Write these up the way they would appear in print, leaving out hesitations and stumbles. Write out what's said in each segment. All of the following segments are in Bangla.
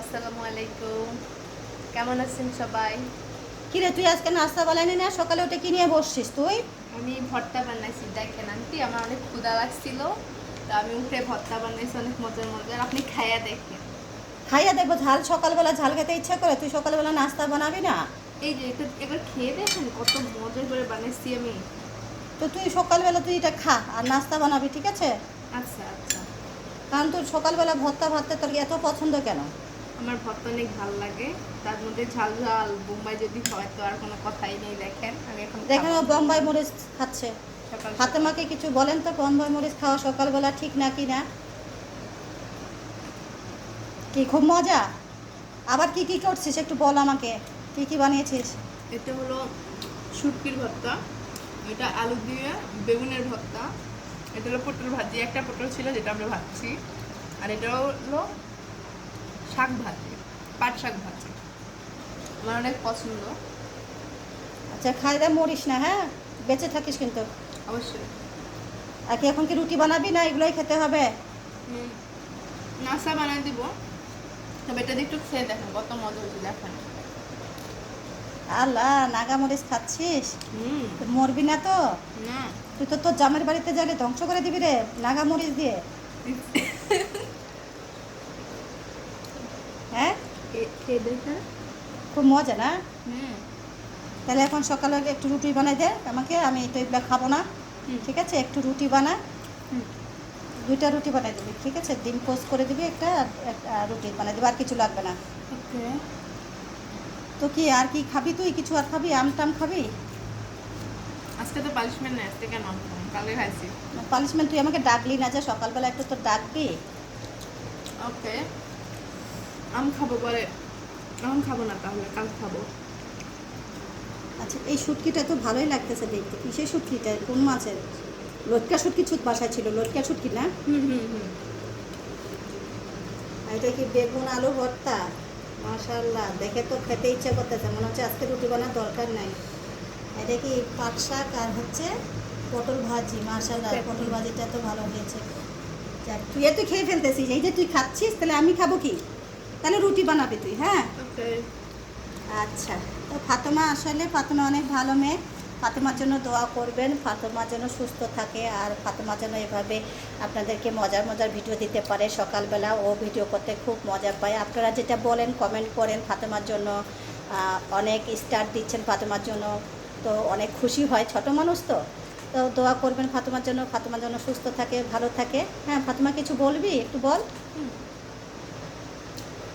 আসসালামু আলাইকুম, কেমন আছেন সবাই? কিরে তুই আজকে নাস্তা বানালি না? সকালে উঠে কি নিয়ে বসছিস তুই? আমি ভর্তা বানাইছি, দেখেন আন্টি, আমার অনেক ক্ষুধা লাগছিল, তো আমি উঠে ভর্তা বানাইছি অনেক মজার মজার। আপনি খাইয়া দেখেন। খাইয়া দেখবো। ঝাল সকালবেলা ঝাল খেতে ইচ্ছা করে, তুই সকালবেলা নাস্তা বানাবি না? এই যে এটা এবার খেয়ে দেখেন কত মজা করে বানাইছি আমি। তো তুই সকালবেলা তুই এটা খা আর নাস্তা বানাবি, ঠিক আছে? আচ্ছা আচ্ছা। কারণ তোর সকালবেলা ভর্তা ভাতটা তোর এত পছন্দ কেন? আমার ভর্তা অনেক ভালো লাগে, তার মধ্যে ঝাল ঝাল বোম্বাই যদি হয় তো আর কোনো কথাই নেই। দেখেন আমি এখন দেখেন খাবো। ও বোম্বাই মরিচ খাচ্ছে। সকাল সকাল ফাতেমাকে কিছু বলেন তো, বোম্বাই মরিচ খাওয়া সকালবেলা ঠিক না কি না? কি খুব মজা? আবার কি কি করছিস একটু বল আমাকে, কি কি বানিয়েছিস? এটা হলো শুটকির ভর্তা, এটা আলু দিয়ে বেগুনের ভর্তা, এটা হলো পটল ভাজি, একটা পটল ছিল যেটা আমরা ভাজছি, আর এটা হলো শাক ভাজি, পাট শাক ভাজি, আমার অনেক পছন্দ। আচ্ছা, খাইলে মরিস না, হ্যাঁ? বেঁচে থাকিস কিন্তু। অবশ্যই। আর কি এখন কি রুটি বানাবি না এগুলোই খেতে হবে? হুম, নাস্তা বানাই দিব, তবে এটা দিয়ে একটু খেয়ে দেখেন কত মজা হয়েছে, দেখেন। আল্লাহ, নাগামরিচ খাচ্ছিস? হুম। তো মরবি না তো? না। তুই তো তোর জামের বাড়িতে গেলে ধ্বংস করে দিবি রে, নাগামরিচ দিয়ে। হ্যাঁ, খেয়ে দেখেন। খুব মজা না? হুম। তাহলে এখন সকালে একটু রুটি বানাই দে আমাকে, আমি তো এগুলো খাবো না। হুম। ঠিক আছে, একটু রুটি বানা। হুম। 2টা রুটি বানাই দিবি, ঠিক আছে? ডিম পোস্ট করে দিবি একটা, আর একটা রুটি বানাই দিবি, আর কিছু লাগবে না। ওকে। তো কি আর কি খাবি তুই? কিছু আর খাবি? আম টাম খাবি? আজকে তো পানিশমেন্ট নেই, আজকে কেন কালকে খাইছি। পানিশমেন্ট? তুই আমাকে ডাকলি না যে সকালবেলা, একটু তো ডাকবি। ওকে, আম খাবো পরে, এখন খাবো না, তাহলে কাল খাবো। আচ্ছা, এই শুটকিটা তো ভালোই লাগতেছে দেখতে। কিসের শুটকিটা? কোন মাছের? লটকা শুটকি বাসায় ছিল, লটকা শুটকি না? হুম হুম হুম। আর এটা কি বেগুন আলু ভর্তা? মাশাআল্লাহ, দেখে তো খেতে ইচ্ছা করতেছে, মনে হচ্ছে আজকে রুটি বানার দরকার নাই। এটা কি পাট শাক আর হচ্ছে পটল ভাজি। মাশাআল্লাহ, পটল ভাজিটা তো ভালো হয়েছে। যাক, তুই এত খেয়ে ফেলতেছিস, এই যে তুই খাচ্ছিস, তাহলে আমি খাবো কি? তাহলে রুটি বানাবি তুই, হ্যাঁ? ওকে। আচ্ছা। তো ফাতেমা, আসলে ফাতেমা অনেক ভালো মেয়ে। ফাতেমার জন্য দোয়া করবেন, ফাতেমা যেন সুস্থ থাকে, আর ফাতেমা যেন এভাবে আপনাদেরকে মজার মজার ভিডিও দিতে পারে। সকালবেলা ও ভিডিও করতে খুব মজা পায়। আপনারা যেটা বলেন, কমেন্ট করেন ফাতেমার জন্য, অনেক স্টার দিচ্ছেন ফাতেমার জন্য, তো অনেক খুশি হয়, ছোট মানুষ তো। তো দোয়া করবেন ফাতেমার জন্য, ফাতেমা যেন সুস্থ থাকে, ভালো থাকে। হ্যাঁ ফাতেমা, কিছু বলবি? একটু বল।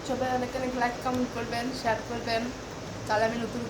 সবাই অনেক অনেক লাইক কমেন্ট করবেন, শেয়ার করবেন, তাহলে আমি নতুন